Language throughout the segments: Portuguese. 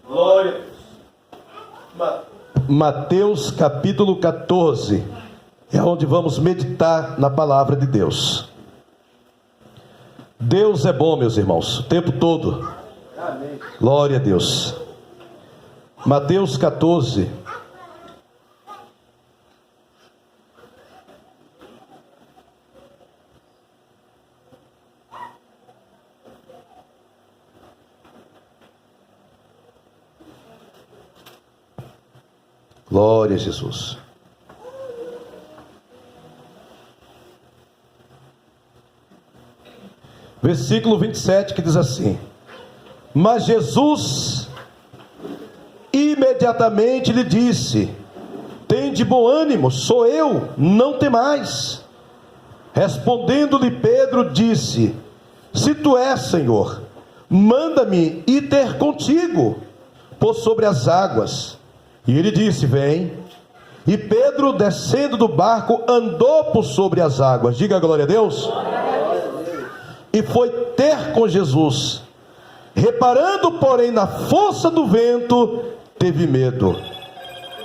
Glória a Deus. Mateus capítulo 14 é onde vamos meditar na palavra de Deus. Deus é bom, meus irmãos, o tempo todo. Amém. Glória a Deus. Mateus 14. Glória a Jesus. Versículo 27 que diz assim: Mas Jesus imediatamente lhe disse: Tende bom ânimo, sou eu, não temais. Respondendo-lhe Pedro, disse: Se tu és, Senhor, manda-me ir ter contigo por sobre as águas. E ele disse: Vem. E Pedro, descendo do barco, andou por sobre as águas. Diga glória a Deus. E foi ter com Jesus. Reparando, porém, na força do vento, teve medo.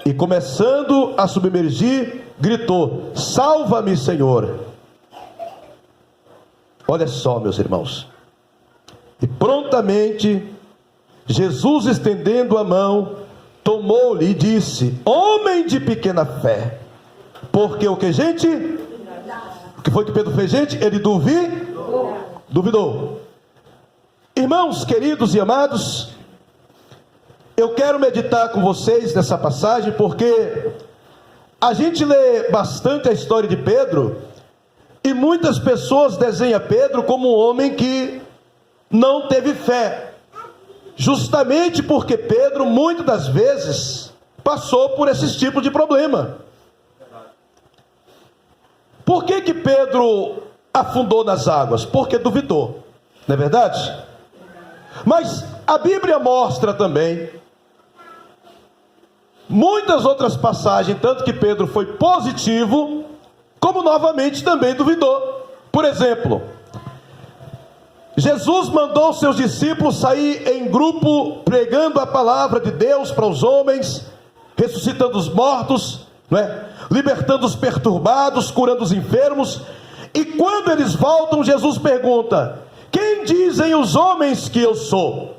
E começando a submergir, gritou: Salva-me, Senhor. Olha só, meus irmãos. E prontamente, Jesus, estendendo a mão, tomou-lhe e disse: Homem de pequena fé. Porque o que, gente? O que foi que Pedro fez, gente? Ele duvidou. Irmãos queridos e amados, eu quero meditar com vocês nessa passagem, porque a gente lê bastante a história de Pedro, e muitas pessoas desenham Pedro como um homem que não teve fé, justamente porque Pedro, muitas das vezes, passou por esses tipos de problema. Por que Pedro afundou nas águas? Porque duvidou, não é verdade? Mas a Bíblia mostra também muitas outras passagens, tanto que Pedro foi positivo, como novamente também duvidou. Por exemplo, Jesus mandou seus discípulos sair em grupo, pregando a palavra de Deus para os homens, ressuscitando os mortos, não é? Libertando os perturbados, curando os enfermos. E quando eles voltam, Jesus pergunta: Quem dizem os homens que eu sou?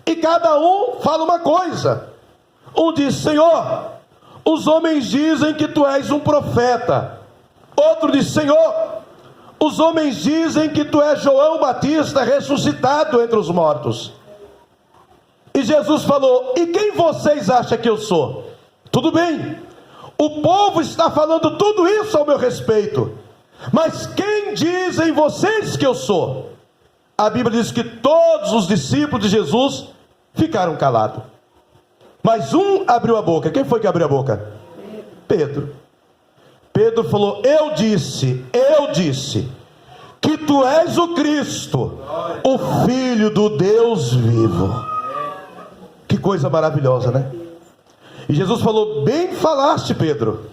E cada um fala uma coisa. Um diz: Senhor, os homens dizem que tu és um profeta. Outro diz: Senhor, os homens dizem que tu és João Batista ressuscitado entre os mortos. E Jesus falou: E quem vocês acham que eu sou? Tudo bem, o povo está falando tudo isso ao meu respeito, mas quem dizem vocês que eu sou? A Bíblia diz que todos os discípulos de Jesus ficaram calados, mas um abriu a boca. Quem foi que abriu a boca? Pedro. Pedro falou: Eu disse que tu és o Cristo, o Filho do Deus vivo. Que coisa maravilhosa, né? E Jesus falou: Bem falaste, Pedro,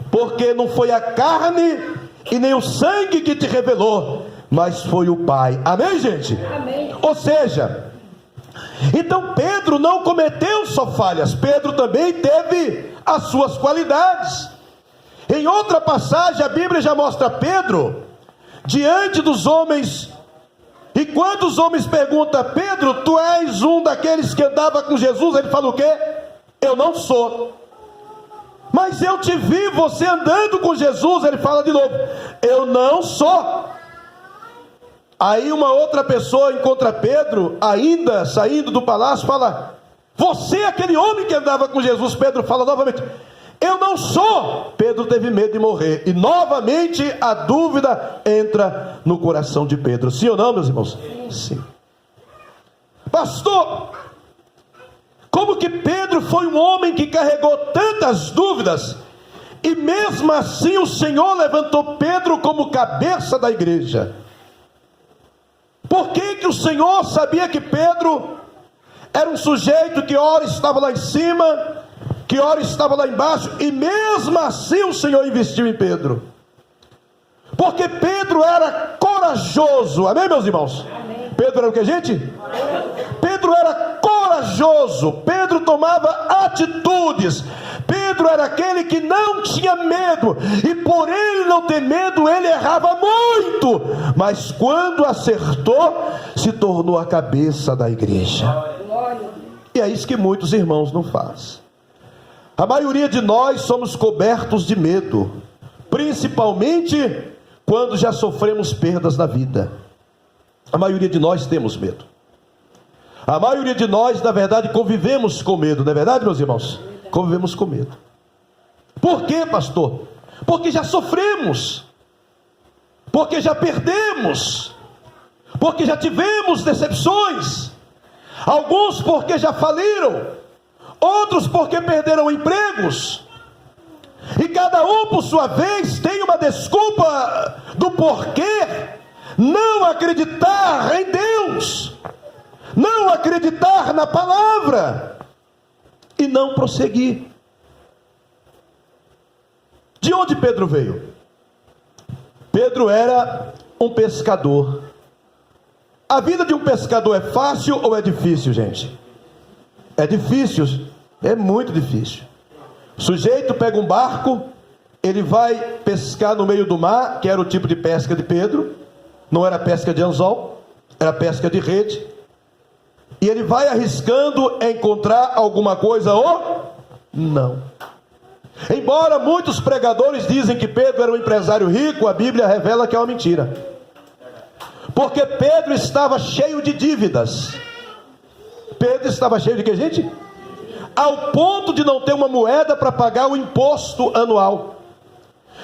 porque não foi a carne e nem o sangue que te revelou, mas foi o Pai. Amém, gente? Amém. Ou seja, então Pedro não cometeu só falhas, Pedro também teve as suas qualidades. Em outra passagem, a Bíblia já mostra Pedro diante dos homens, e quando os homens perguntam: Pedro, tu és um daqueles que andava com Jesus? Ele fala o quê? Eu não sou. Mas eu te vi você andando com Jesus. Ele fala de novo: eu não sou. Aí uma outra pessoa encontra Pedro, ainda saindo do palácio, fala: você é aquele homem que andava com Jesus? Pedro fala novamente: eu não sou. Pedro teve medo de morrer, e novamente a dúvida entra no coração de Pedro. Sim ou não, meus irmãos? Sim. Pastor, como que Pedro foi um homem que carregou tantas dúvidas, e mesmo assim o Senhor levantou Pedro como cabeça da igreja? Por que o Senhor sabia que Pedro era um sujeito que ora estava lá em cima, que ora estava lá embaixo, e mesmo assim o Senhor investiu em Pedro? Porque Pedro era corajoso. Amém, meus irmãos? Amém. Pedro era o que, gente? Pedro era corajoso. corajoso, Pedro tomava atitudes, Pedro era aquele que não tinha medo, e por ele não ter medo, ele errava muito, mas quando acertou, se tornou a cabeça da igreja. E é isso que muitos irmãos não fazem. A maioria de nós somos cobertos de medo, principalmente quando já sofremos perdas na vida. A maioria de nós temos medo. A maioria de nós, na verdade, convivemos com medo, não é verdade, meus irmãos? Convivemos com medo. Por quê, pastor? Porque já sofremos, porque já perdemos, porque já tivemos decepções, alguns porque já faliram, outros porque perderam empregos, e cada um por sua vez tem uma desculpa do porquê não acreditar em Deus, não acreditar na palavra e não prosseguir. De onde Pedro veio? Pedro era um pescador. A vida de um pescador é fácil ou é difícil, gente? É difícil, é muito difícil. O sujeito pega um barco, ele vai pescar no meio do mar, que era o tipo de pesca de Pedro. Não era pesca de anzol, era pesca de rede. E ele vai arriscando encontrar alguma coisa ou não. Embora muitos pregadores dizem que Pedro era um empresário rico, a Bíblia revela que é uma mentira. Porque Pedro estava cheio de dívidas. Pedro estava cheio de quê, gente? Ao ponto de não ter uma moeda para pagar o imposto anual.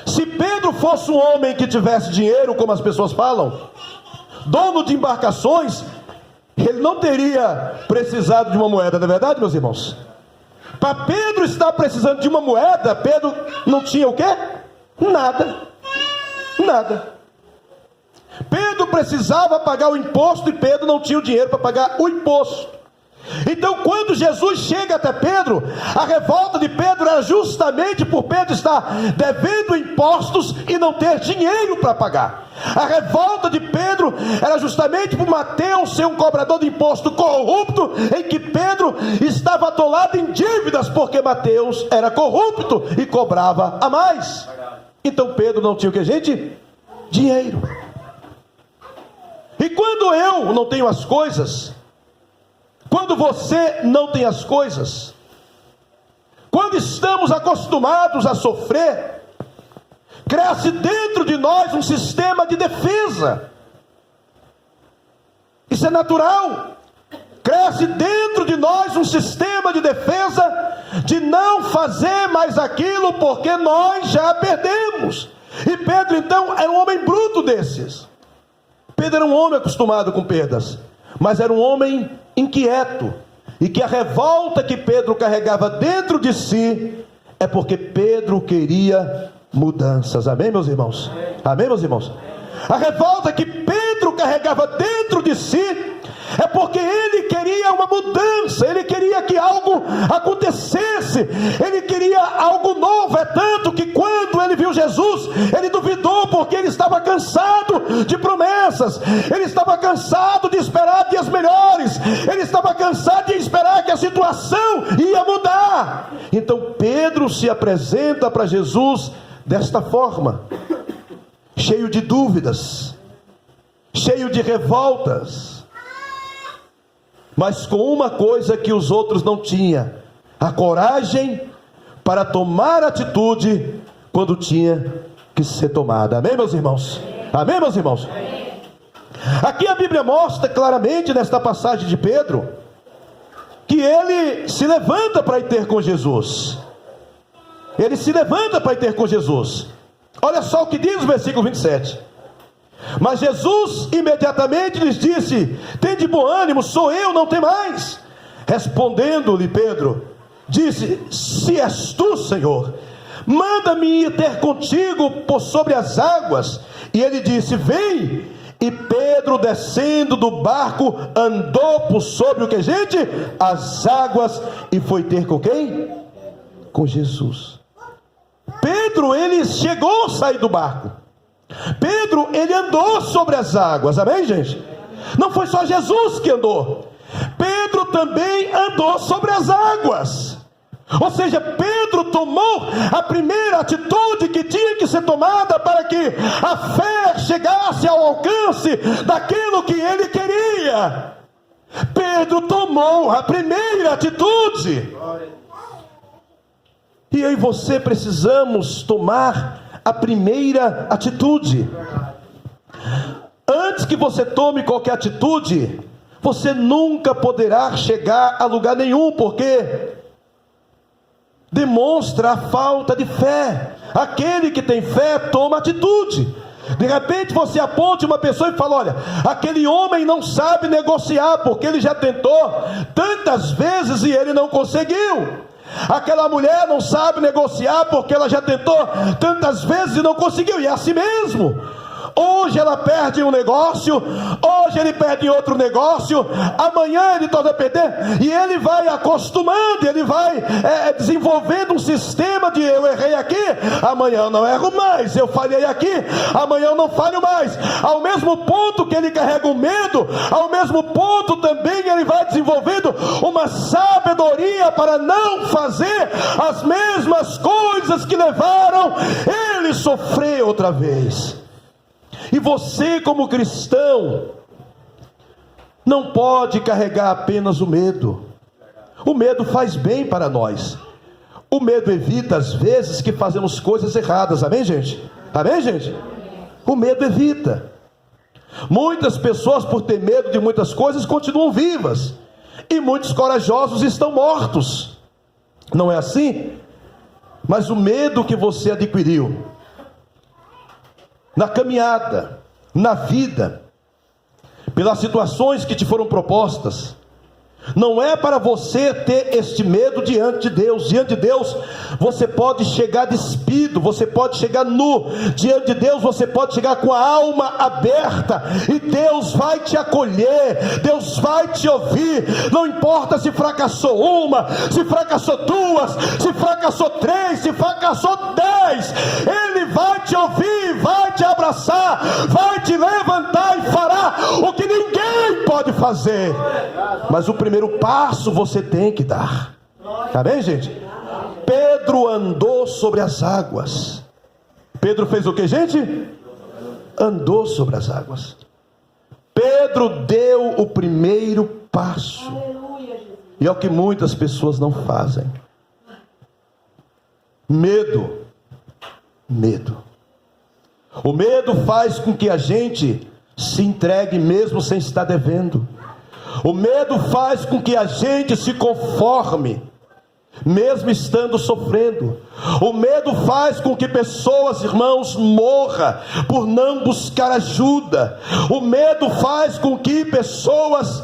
Se Pedro fosse um homem que tivesse dinheiro, como as pessoas falam, dono de embarcações, ele não teria precisado de uma moeda, não é verdade, meus irmãos? Para Pedro estar precisando de uma moeda, Pedro não tinha o quê? Nada. Nada. Pedro precisava pagar o imposto e Pedro não tinha o dinheiro para pagar o imposto. Então, quando Jesus chega até Pedro, a revolta de Pedro era justamente por Pedro estar devendo impostos e não ter dinheiro para pagar. A revolta de Pedro era justamente por Mateus ser um cobrador de imposto corrupto, em que Pedro estava atolado em dívidas, porque Mateus era corrupto e cobrava a mais. Então Pedro não tinha o que, gente? Dinheiro. E quando eu não tenho as coisas, quando você não tem as coisas, quando estamos acostumados a sofrer, cresce dentro de nós um sistema de defesa. Isso é natural. Cresce dentro de nós um sistema de defesa de não fazer mais aquilo porque nós já perdemos. E Pedro então era um homem bruto desses. Pedro era um homem acostumado com perdas, mas era um homem inquieto, e que a revolta que Pedro carregava dentro de si é porque Pedro queria mudanças. Amém, meus irmãos? Amém, meus irmãos? A revolta que Pedro carregava dentro de si é porque ele queria uma mudança, ele queria que algo acontecesse, ele queria algo novo. É tanto que quando ele viu Jesus, ele duvidou, porque ele estava cansado de promessas, ele estava cansado de esperar dias melhores, ele estava cansado de esperar que a situação ia mudar. Então Pedro se apresenta para Jesus desta forma, cheio de dúvidas, cheio de revoltas, mas com uma coisa que os outros não tinham: a coragem para tomar atitude quando tinha que ser tomada. Amém, meus irmãos? Amém, meus irmãos? Aqui a Bíblia mostra claramente, nesta passagem de Pedro, que ele se levanta para ir ter com Jesus. Ele se levanta para ir ter com Jesus. Olha só o que diz o versículo 27. Mas Jesus imediatamente lhes disse: tende bom ânimo, sou eu, não tem mais. Respondendo-lhe Pedro, disse: se és tu, Senhor, manda-me ir ter contigo por sobre as águas. E ele disse: vem. E Pedro, descendo do barco, andou por sobre o que, gente? As águas, e foi ter com quem? Com Jesus. Pedro, ele chegou a sair do barco. Pedro, ele andou sobre as águas. Amém, gente? Não foi só Jesus que andou. Pedro também andou sobre as águas. Ou seja, Pedro tomou a primeira atitude que tinha que ser tomada para que a fé chegasse ao alcance daquilo que ele queria. Pedro tomou a primeira atitude. E eu e você precisamos tomar a primeira atitude. Antes que você tome qualquer atitude, você nunca poderá chegar a lugar nenhum, porque demonstra a falta de fé. Aquele que tem fé toma atitude. De repente você aponte uma pessoa e fala: olha, aquele homem não sabe negociar, porque ele já tentou tantas vezes e ele não conseguiu. Aquela mulher não sabe negociar, porque ela já tentou tantas vezes e não conseguiu. E é assim mesmo. Hoje ela perde um negócio, hoje ele perde outro negócio, amanhã ele torna a perder, e ele vai acostumando, ele vai desenvolvendo um sistema de: eu errei aqui, amanhã eu não erro mais, eu falhei aqui, amanhã eu não falho mais. Ao mesmo ponto que ele carrega o medo, ao mesmo ponto também ele vai desenvolvendo uma sabedoria para não fazer as mesmas coisas que levaram ele a sofrer outra vez. E você, como cristão, não pode carregar apenas o medo. O medo faz bem para nós. O medo evita, às vezes, que fazemos coisas erradas. Amém, gente? Amém, gente? O medo evita. Muitas pessoas, por ter medo de muitas coisas, continuam vivas. E muitos corajosos estão mortos. Não é assim? Mas o medo que você adquiriu na caminhada, na vida, pelas situações que te foram propostas, não é para você ter este medo diante de Deus. Diante de Deus você pode chegar despido, você pode chegar nu. Diante de Deus você pode chegar com a alma aberta, e Deus vai te acolher, Deus vai te ouvir. Não importa se fracassou uma, se fracassou duas, se fracassou três, se fracassou 10, Ele vai te ouvir, vai te abraçar, vai te levantar e fará o que ninguém pode fazer. Mas o primeiro passo você tem que dar. Tá bem, gente? Pedro andou sobre as águas. Pedro fez o que, gente? Andou sobre as águas. Pedro deu o primeiro passo. E é o que muitas pessoas não fazem. Medo. O medo faz com que a gente se entregue mesmo sem estar devendo. O medo faz com que a gente se conforme, mesmo estando sofrendo. O medo faz com que pessoas, irmãos, morram por não buscar ajuda. O medo faz com que pessoas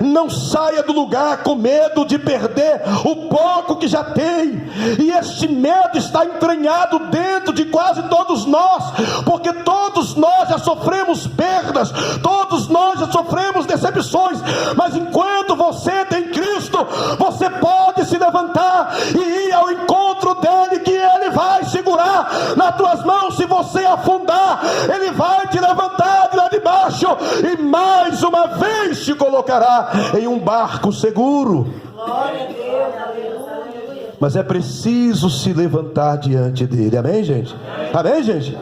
não saiam do lugar com medo de perder o pouco que já tem. E este medo está entranhado dentro de quase todos nós, porque todos nós já sofremos perdas, todos nós já sofremos decepções. Mas enquanto você tem Cristo, você pode se levantar e ir ao encontro dele, que ele vai segurar nas tuas mãos. Se você afundar, ele vai te levantar de lá de baixo e mais uma vez te colocará em um barco seguro. Glória a Deus, aleluia. Mas é preciso se levantar diante dele. Amém, gente? Amém, gente?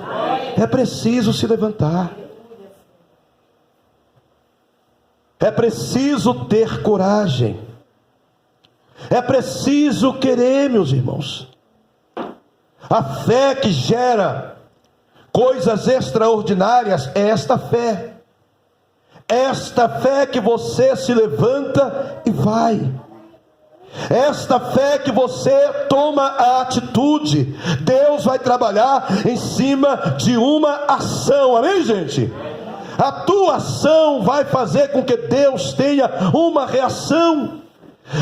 É preciso se levantar. É preciso ter coragem. É preciso querer, meus irmãos. A fé que gera coisas extraordinárias é esta fé. Esta fé que você se levanta e vai. Esta fé que você toma a atitude. Deus vai trabalhar em cima de uma ação. Amém, gente? A tua ação vai fazer com que Deus tenha uma reação.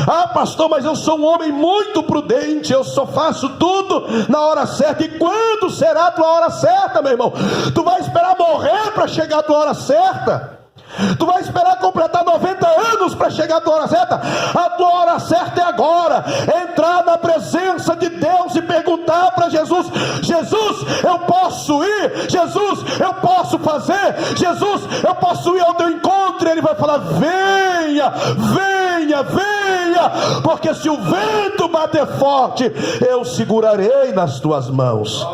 Ah, pastor, mas eu sou um homem muito prudente, eu só faço tudo na hora certa. E quando será a tua hora certa, meu irmão? Tu vai esperar morrer para chegar a tua hora certa? Tu vai esperar completar 90 anos para chegar a tua hora certa? A tua hora certa é agora. Entrar na presença de Deus e perguntar para Jesus: Jesus, eu posso ir? Jesus, eu posso fazer? Jesus, eu posso ir ao teu encontro? E ele vai falar: venha, venha. venha, porque se o vento bater forte, eu segurarei nas tuas mãos.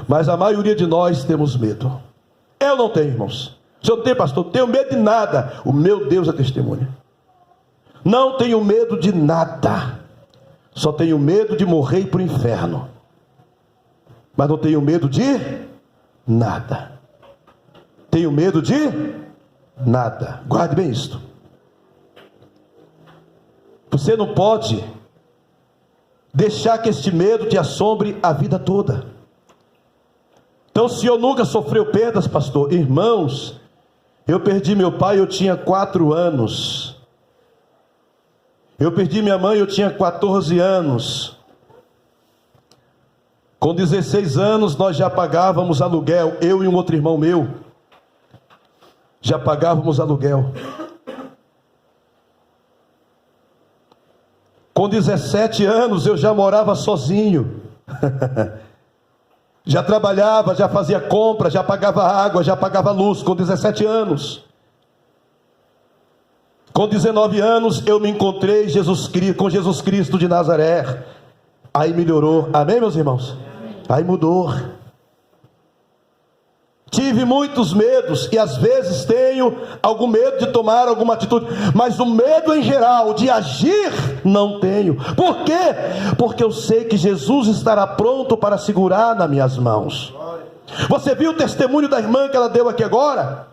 Mas a maioria de nós temos medo. Eu não tenho, irmãos. Se eu não tenho, pastor, não tenho medo de nada. O meu Deus é testemunha. Não tenho medo de nada. Só tenho medo de morrer e ir para o inferno. Mas não tenho medo de nada. Tenho medo de nada. Guarde bem isto. Você não pode deixar que este medo te assombre a vida toda. Então, se eu nunca sofreu perdas, pastor, irmãos, eu perdi meu pai, eu tinha 4 anos. Eu perdi minha mãe, eu tinha 14 anos. Com 16 anos, nós já pagávamos aluguel, eu e um outro irmão meu. Já pagávamos aluguel. Com 17 anos, eu já morava sozinho. Já trabalhava, já fazia compra, já pagava água, já pagava luz, com 17 anos. Com 19 anos eu me encontrei com Jesus Cristo de Nazaré. Aí melhorou, amém, meus irmãos? Aí mudou. Tive muitos medos e às vezes tenho algum medo de tomar alguma atitude, mas o medo em geral de agir não tenho. Por quê? Porque eu sei que Jesus estará pronto para segurar nas minhas mãos. Você viu o testemunho da irmã que ela deu aqui agora?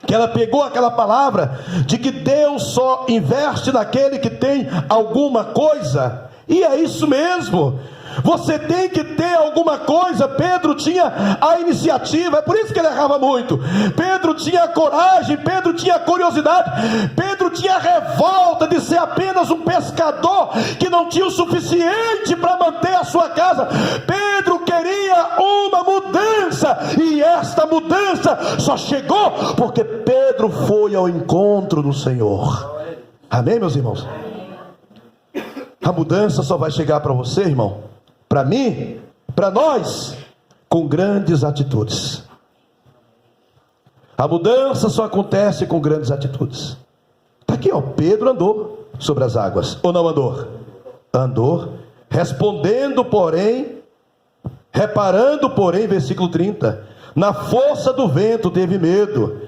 Que ela pegou aquela palavra de que Deus só investe naquele que tem alguma coisa. E é isso mesmo. Você tem que ter alguma coisa. Pedro tinha a iniciativa, é por isso que ele errava muito. Pedro tinha a coragem, Pedro tinha a curiosidade, Pedro tinha a revolta de ser apenas um pescador que não tinha o suficiente para manter a sua casa. Pedro queria uma mudança, e esta mudança só chegou porque Pedro foi ao encontro do Senhor. Amém, meus irmãos? A mudança só vai chegar para você, irmão, para mim, para nós, com grandes atitudes. A mudança só acontece com grandes atitudes. Está aqui, ó, Pedro andou sobre as águas, ou não andou? Andou, respondendo, porém, reparando, porém, versículo 30, na força do vento teve medo,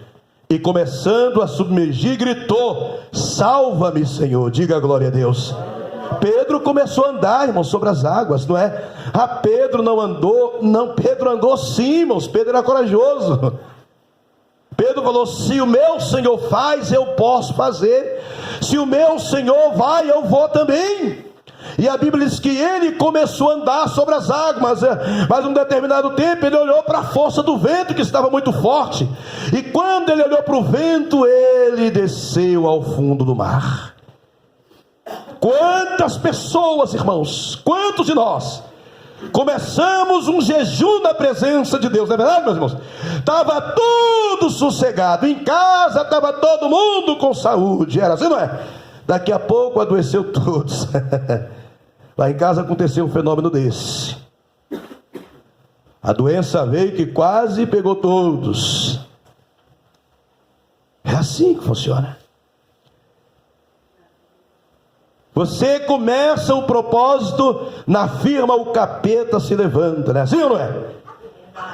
e começando a submergir, gritou: salva-me, Senhor. Diga glória a Deus. Pedro começou a andar, irmãos, sobre as águas, não é? Ah, Pedro não andou. Não, Pedro andou sim, irmãos. Pedro era corajoso. Pedro falou: se o meu Senhor faz, eu posso fazer. Se o meu Senhor vai, eu vou também. E a Bíblia diz que ele começou a andar sobre as águas, mas um determinado tempo ele olhou para a força do vento que estava muito forte. E quando ele olhou para o vento, ele desceu ao fundo do mar. Quantas pessoas, irmãos, quantos de nós começamos um jejum na presença de Deus, não é verdade, meus irmãos? Estava tudo sossegado, em casa estava todo mundo com saúde, era assim, não é? Daqui a pouco adoeceu todos. Lá em casa aconteceu um fenômeno desse. A doença veio que quase pegou todos. É assim que funciona. Você começa o propósito, na firma o capeta se levanta, né? Sim ou não é?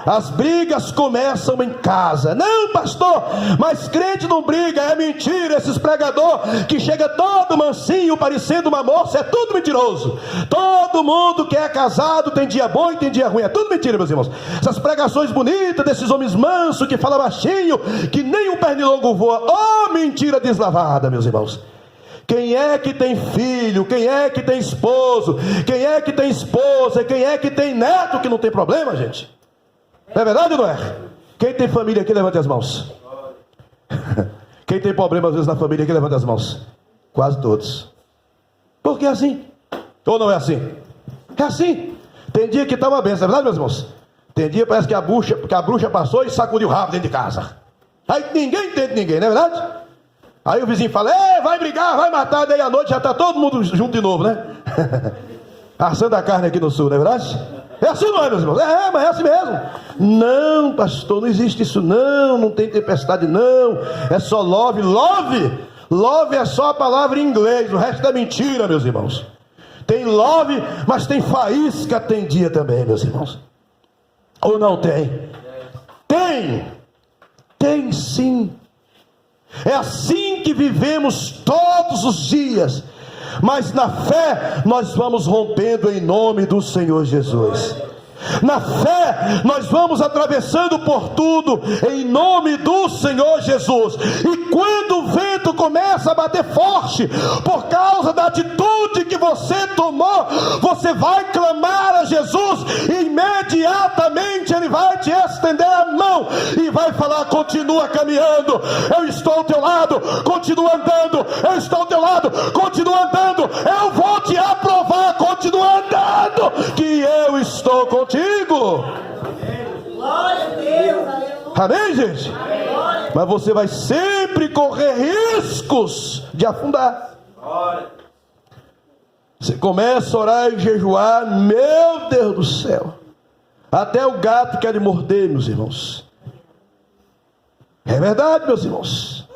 As brigas começam em casa. Não, pastor, mas crente não briga, é mentira. Esses pregadores que chega todo mansinho, parecendo uma moça, é tudo mentiroso. Todo mundo que é casado tem dia bom e tem dia ruim, é tudo mentira, meus irmãos. Essas pregações bonitas desses homens mansos que falam baixinho, que nem um pernilongo voa. Oh, mentira deslavada, meus irmãos. Quem é que tem filho? Quem é que tem esposo? Quem é que tem esposa? Quem é que tem neto que não tem problema, gente? Não é verdade ou não é? Quem tem família aqui, levante as mãos. Quem tem problema às vezes na família aqui, levante as mãos. Quase todos. Por que é assim? Ou não é assim? É assim. Tem dia que está uma benção, é verdade, meus irmãos? Tem dia que parece que a bruxa passou e sacudiu o rabo dentro de casa. Aí ninguém entende ninguém, não é verdade? Aí o vizinho fala: vai brigar, vai matar. Daí à noite já está todo mundo junto de novo, né? Assando a carne aqui no sul, não é verdade? É assim, não é, meus irmãos? Mas é assim mesmo. Não, pastor, não existe isso não. Não tem tempestade não. É só love. Love é só a palavra em inglês, o resto é mentira, meus irmãos. Tem love, mas tem faísca, tem dia também, meus irmãos. Ou não tem? Tem sim. É assim que vivemos todos os dias. Mas na fé nós vamos rompendo em nome do Senhor Jesus. Na fé nós vamos atravessando por tudo em nome do Senhor Jesus. E quando o vento começa a bater forte, por causa da atitude que você tomou, você vai clamar a Jesus, e imediatamente Ele vai te estender a mão e vai falar: continua caminhando, eu estou ao teu lado, continua andando, eu estou ao teu lado, continua andando, eu vou te aprovar, continua andando, que eu estou contigo. Glória a Deus, aleluia. Amém, gente? Amém. Mas você vai sempre correr riscos de afundar. Você começa a orar e jejuar, meu Deus do céu, até o gato quer lhe morder, meus irmãos. É verdade, meus irmãos.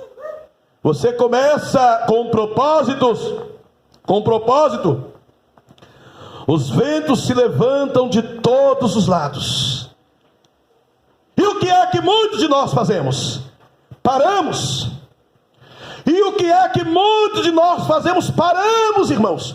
Você começa com propósito, os ventos se levantam de todos os lados. E o que é que muitos de nós fazemos? Paramos. E o que é que muitos de nós fazemos? Paramos, irmãos.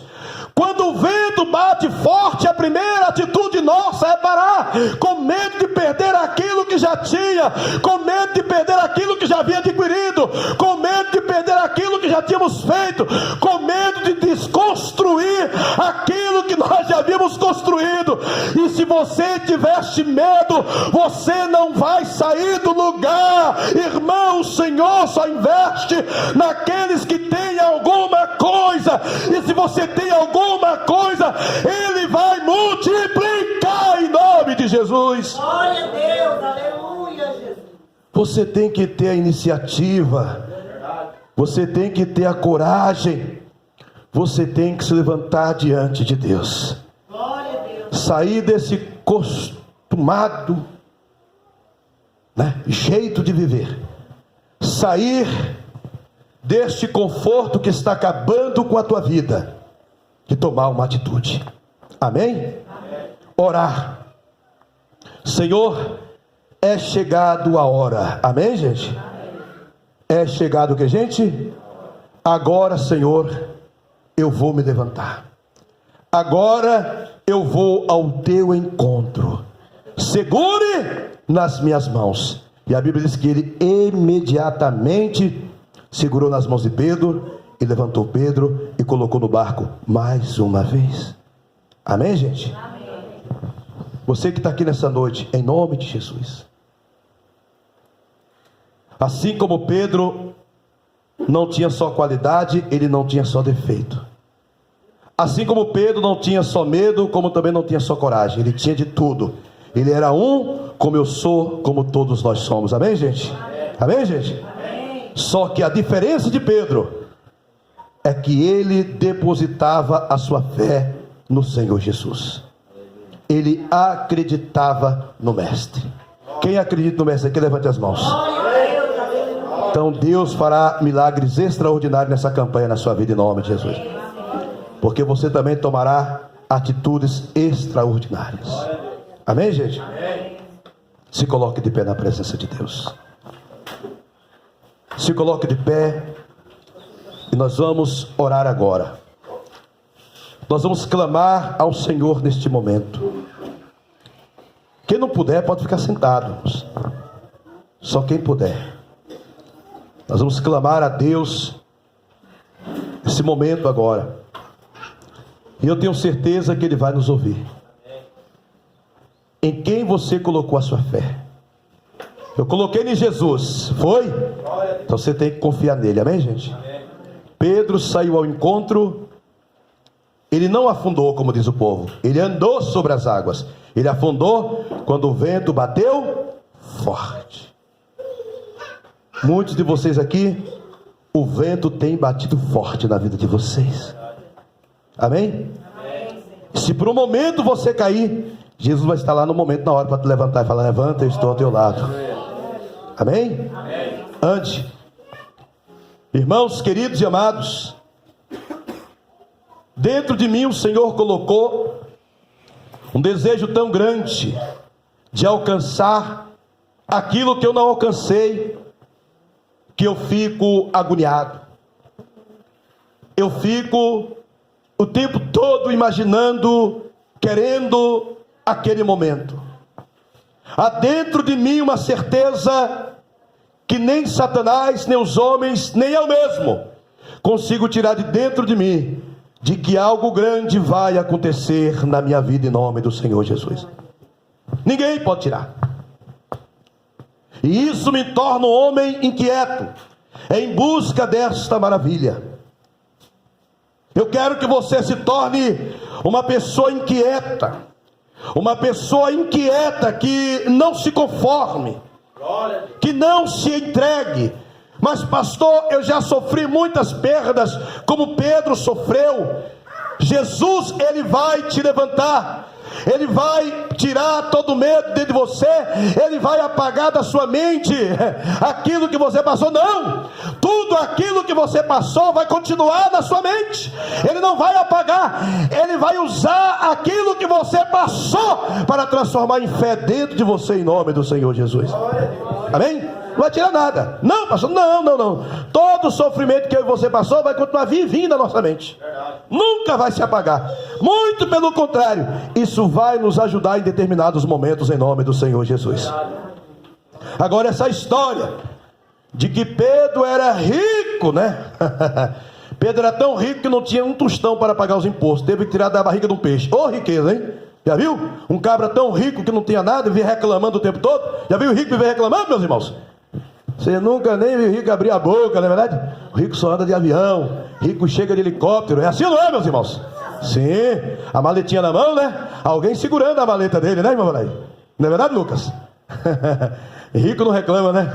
Quando o vento bate forte, a primeira atitude nossa é parar, com medo de perder aquilo que já tinha, com medo de perder aquilo que já havia adquirido, com medo de perder aquilo que já tínhamos feito, com medo de desconstruir aquilo que nós já havíamos construído. E se você tivesse medo, você não vai sair do lugar. Irmão, o Senhor só investe naqueles que têm alguma coisa, e se você tem alguma coisa, Ele vai multiplicar em nome de Jesus. Glória a Deus, aleluia, Jesus. Você tem que ter a iniciativa, você tem que ter a coragem, você tem que se levantar diante de Deus. Glória a Deus. Sair desse costumado, jeito de viver, sair deste conforto que está acabando com a tua vida, de tomar uma atitude. Amém? Amém. Orar. Senhor, é chegado a hora. Amém, gente? Amém. É chegado o que, gente? Agora, Senhor, eu vou me levantar. Agora eu vou ao teu encontro. Segure nas minhas mãos. E a Bíblia diz que ele imediatamente segurou nas mãos de Pedro e levantou Pedro e colocou no barco mais uma vez. Amém, gente? Amém. Você que está aqui nessa noite, em nome de Jesus, assim como Pedro não tinha só qualidade, ele não tinha só defeito. Assim como Pedro não tinha só medo, como também não tinha só coragem, ele tinha de tudo. Ele era um, como eu sou, como todos nós somos. Amém, gente? Amém, gente? Amém. Só que a diferença de Pedro é que ele depositava a sua fé no Senhor Jesus. Ele acreditava no Mestre. Quem acredita no Mestre aqui, levante as mãos. Então Deus fará milagres extraordinários nessa campanha, na sua vida, em nome de Jesus. Porque você também tomará atitudes extraordinárias. Amém, gente? Se coloque de pé na presença de Deus. Se coloque de pé. E nós vamos orar agora. Nós vamos clamar ao Senhor neste momento. Quem não puder pode ficar sentado. Só quem puder. Nós vamos clamar a Deus nesse momento agora. E eu tenho certeza que Ele vai nos ouvir. Em quem você colocou a sua fé? Eu coloquei em Jesus. Foi? Então você tem que confiar nele. Amém, gente? Pedro saiu ao encontro. Ele não afundou, como diz o povo. Ele andou sobre as águas. Ele afundou quando o vento bateu forte. Muitos de vocês aqui, o vento tem batido forte na vida de vocês. Amém? Se por um momento você cair, Jesus vai estar lá no momento, na hora, para te levantar e falar: levanta, eu estou ao teu lado. Amém? Ande. Irmãos queridos e amados, dentro de mim o Senhor colocou um desejo tão grande de alcançar aquilo que eu não alcancei, que eu fico agoniado. Eu fico o tempo todo imaginando, querendo aquele momento. Há dentro de mim uma certeza que nem Satanás, nem os homens, nem eu mesmo consigo tirar de dentro de mim, de que algo grande vai acontecer na minha vida em nome do Senhor Jesus. Ninguém pode tirar. E isso me torna um homem inquieto, em busca desta maravilha. Eu quero que você se torne uma pessoa inquieta, que não se conforme, que não se entregue. Mas pastor, eu já sofri muitas perdas, como Pedro sofreu. Jesus, ele vai te levantar, ele vai tirar todo o medo dentro de você, ele vai apagar da sua mente aquilo que você passou. Não, tudo aquilo que você passou vai continuar na sua mente, ele não vai apagar, ele vai usar aquilo que você passou para transformar em fé dentro de você, em nome do Senhor Jesus. Amém? Não vai tirar nada. Não, pastor, não. Todo o sofrimento que eu e você passou vai continuar vivinho na nossa mente. Nunca vai se apagar. Muito pelo contrário, isso vai nos ajudar em determinados momentos, em nome do Senhor Jesus. Agora, essa história de que Pedro era rico, né? Pedro era tão rico que não tinha um tostão para pagar os impostos. Teve que tirar da barriga de um peixe. Ô, riqueza, hein? Já viu? Um cabra tão rico que não tinha nada e vinha reclamando o tempo todo. Já viu o rico viver reclamando, meus irmãos? Você nunca nem viu o rico abrir a boca, não é verdade? O rico só anda de avião, rico chega de helicóptero. É assim ou não é, meus irmãos? Sim, a maletinha na mão, né? Alguém segurando a maleta dele, né, irmão? Não é verdade, Lucas? Rico não reclama, né?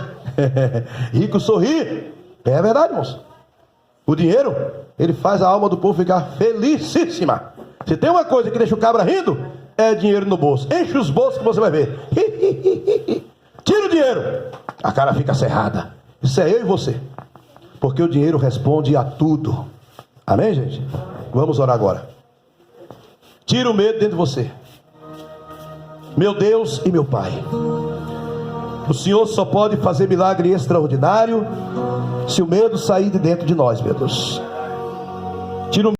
Rico sorri. É verdade, irmãos. O dinheiro, ele faz a alma do povo ficar felicíssima. Se tem uma coisa que deixa o cabra rindo, é dinheiro no bolso. Enche os bolsos que você vai ver. Tira o dinheiro, a cara fica cerrada. Isso é eu e você, porque o dinheiro responde a tudo. Amém, gente? Vamos orar agora. Tira o medo dentro de você. Meu Deus e meu Pai, o Senhor só pode fazer milagre extraordinário se o medo sair de dentro de nós, meu Deus. Tira o